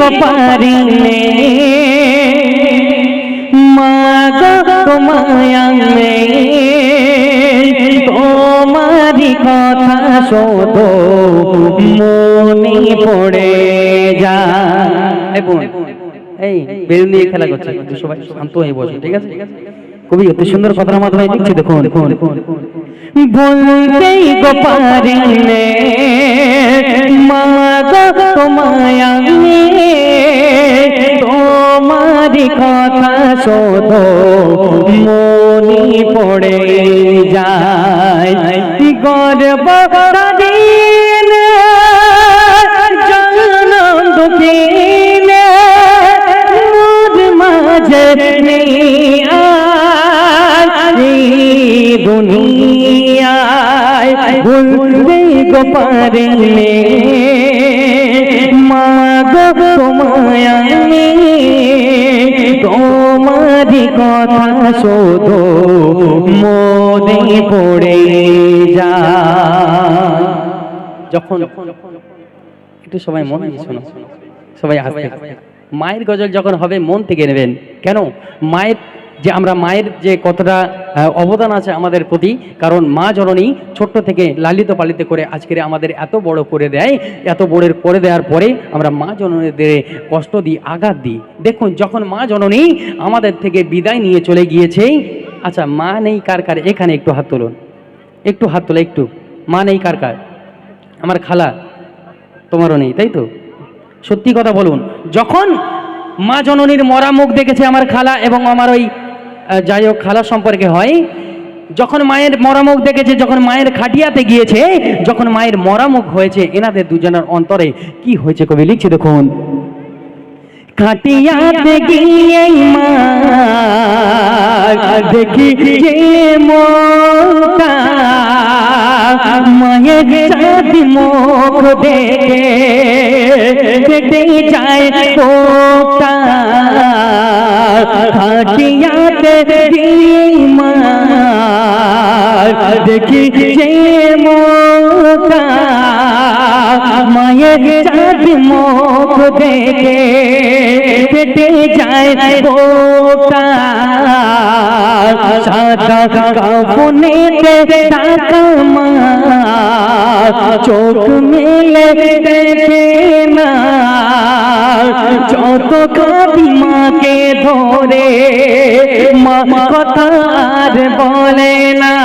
গো পারিনে মা গো তোমায় আনলে তোমারি কথা শুধু মনে পড়ে যায়। এই বেলুন নিয়ে খেলা করছে, সবাই শান্ত হয়ে বসো, ঠিক আছে? কবি অতি সুন্দর কথার মাধ্যমে লিখছে, দেখুন বলতেই গো পারিনে মা গো তোমায় আনলে তোমারি কথা শুধু মনে পড়ে যায়। গর্ব দিন জনম দুঃখিন মোর মাঝে দুনিয়ায় ভুলতে গো পারিনে মা গো তোমায় আনলে তোমারি কথা শুধু মনে পড়ে যায়। যখন একটু সবাই মন দিয়ে শোনো, সবাই আস্তে, মায়ের গজল যখন হবে মন থেকে নেবেন। কেন? মায়ের যে আমরা মায়ের যে কতটা অবদান আছে আমাদের প্রতি, কারণ মা জননী ছোট্ট থেকে লালিত পালিত করে আজকের আমাদের এত বড় করে দেয়। এত বড় করে দেওয়ার পরে আমরা মা জননীদের কষ্ট দিই, আঘাত দিই। দেখুন যখন মা জননী আমাদের থেকে বিদায় নিয়ে চলে গিয়েছে, আচ্ছা মা নেই কার কার এখানে একটু হাত তুলুন, একটু হাত তোলা, একটু মা নেই কার কার? আমার খালা, তোমারও নেই তাই তো? সত্যি কথা বলুন, যখন মা জননীর মরা মুখ দেখেছে আমার খালা এবং আমার ওই যাই হোক খালা সম্পর্কে হয়, যখন মায়ের মরামুখ দেখেছে, যখন মায়ের খাটিয়াতে গিয়েছে, যখন মায়ের মরামুখ হয়েছে, এনাদের দুজনের অন্তরে কি হয়েছে কবি লিখছে, দেখুন খাটিয়াতে গিয়ে মা দেখি যে মোটা মায়ের চাঁদ মুখ দেখে কেটে যায় পোটা। খাটিয়াতে গিয়ে মা দেখি যে মোটা মায়ের চাঁদ মুখ দেখে কেটে যায় পোটা। সাদা কাফনেতে ঢাকা মা চোখ মেলে দেখে না, যত কাঁদি মাকে ধরে মা কথা আর বলে না।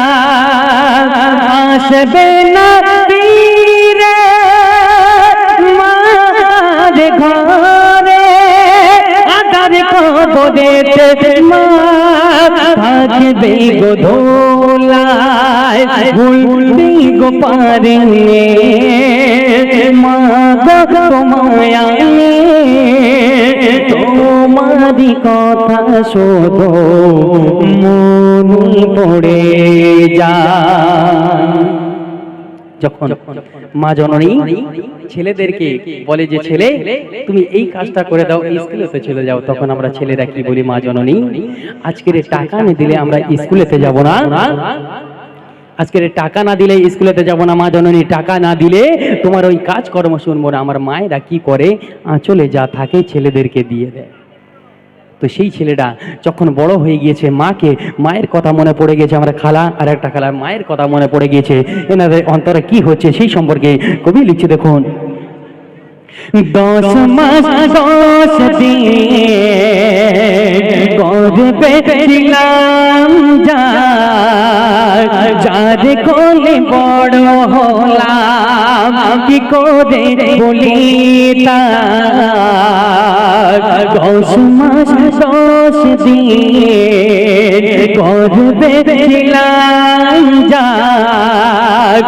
আসবে না ফিরে মার ঘরে আধার কবরেতে মা থাকবে গো ধোলায়, ভুলতে গো পারিনে মা গো তোমায় আনলে তোমারি কথা শুধু মনে পড়ে যায়। যখন মা জননী ছেলেদেরকে বলে যে ছেলে তুমি এই কাজটা করে দাও, স্কুলেতে চলে যাও, তখন আমরা ছেলেরা কি বলি, মা জননী আজকের টাকা না দিলে আমরা স্কুলেতে যাব না, আজকের টাকা না দিলে স্কুলেতে যাব না, মা জননী টাকা না দিলে তোমার ওই কাজকর্ম শুনবো না। আমার মায়েরা কি করে, আঁচলে যা থাকে ছেলেদেরকে দিয়ে দেয়। তো সেই ছেলেটা যখন বড় হয়ে গিয়েছে, মাকে মায়ের কথা মনে পড়ে গেছে, আমার খালা আর একটা খালা মায়ের কথা মনে পড়ে গিয়েছে, এনাদের অন্তরে কি হচ্ছে সেই সম্পর্কে কবি লিখছে, দেখুন 10 মাস 10 দিন গর্ভে ছিলাম যার কোলে বড় হলাম, কি করে বলি তার 10 মাস 10 দিন গর্ভে ছিলাম যার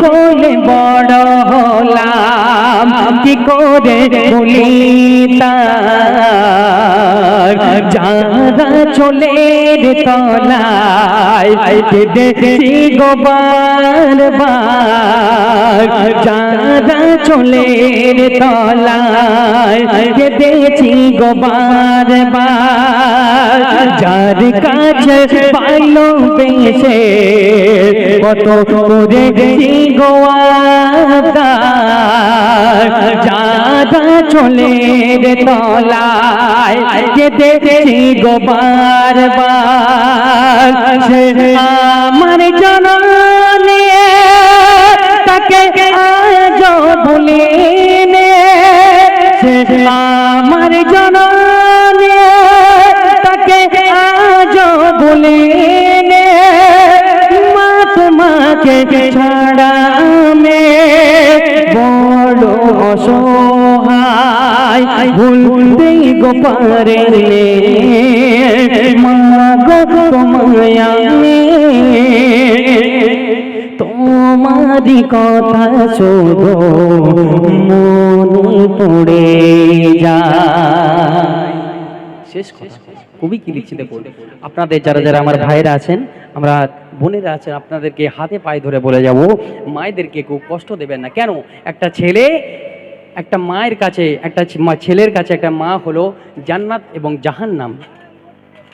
কোলে বড় হলাম, কি করে বলি তার যারা চলের তলায় দেখি গো বারবার, যারা চলের তলায় দেখি গো বারবার, যার কাছে পাইলো বেশে কত করে গো আদার, যারা চলে রে তলায় কেঁদেছি গো বারবার সে আমার জননী তাকে আজ ভুলিনি সে আমার জননী তাকে আজ ভুলিনি মা তোমাকে ছাড়া আমি বড় অসহায় ভুলতেই গো পারিনি মা গো তোমায় আমি তোমারি কথা শুধু মনে পড়ে যায়। শেষ কথা কবি কি লিখছে দেখুন, আপনাদের যারা যারা আমার ভাইরা আছেন, আমরা বোনেরা আছেন, আপনাদেরকে হাতে পায়ে ধরে বলে যাব, মায়েদেরকে খুব কষ্ট দেবেন না। কেন? একটা ছেলে একটা মায়ের কাছে, একটা ছেলের কাছে একটা মা হলো জান্নাত এবং জাহান্নাম।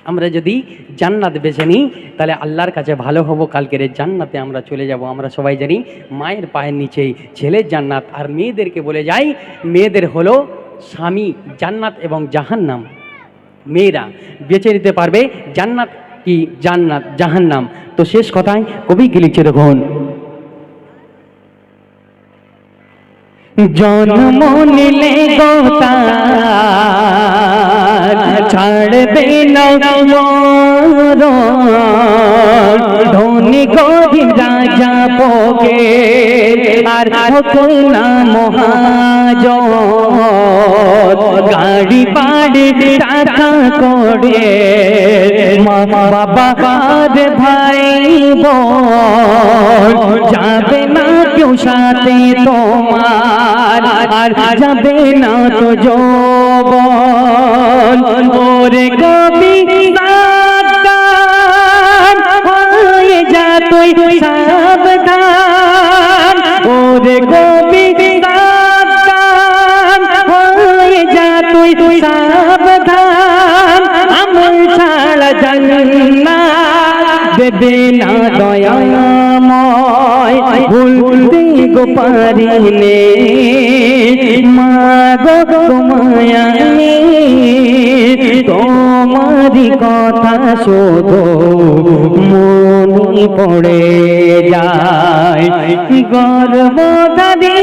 আমরা যদি জান্নাত বেছে নিই তাহলে আল্লাহর কাছে ভালো হব, কালকের জান্নাতে আমরা চলে যাব। আমরা সবাই জানি মায়ের পায়ের নিচেই ছেলের জান্নাত। আর মেয়েদেরকে বলে যাই, মেয়েদের হলো স্বামী জান্নাত এবং জাহান্নাম। মেয়েরা বেছে নিতে পারবে জান্নাত কি জান্নাত জাহান্নাম। তো শেষ কথায় কবি কি লিখছে দেখুন, জন্ম নিলে গোতার ছাড়বে না ধনী গরিব রাজা পোকে আর হতই না মহাজন গাড়ি বাড়ি টাকা করে মা বাবা আর ভাই বোন যাবে না কেউ সাথে তোমার আর যাবে না তো যৌবন ওরে কবি সাবধান হয়ে যা তুই সাবধান ওরে কবি সাবধান হয়ে যা তুই সাবধান আমল ছাড়া জান্নাত দেবে না দয়াময় ভুলতে গো পারিনি মা গো তোমায় আমি তোমারি কথা শুধু মনে পড়ে যায় গর্বধারী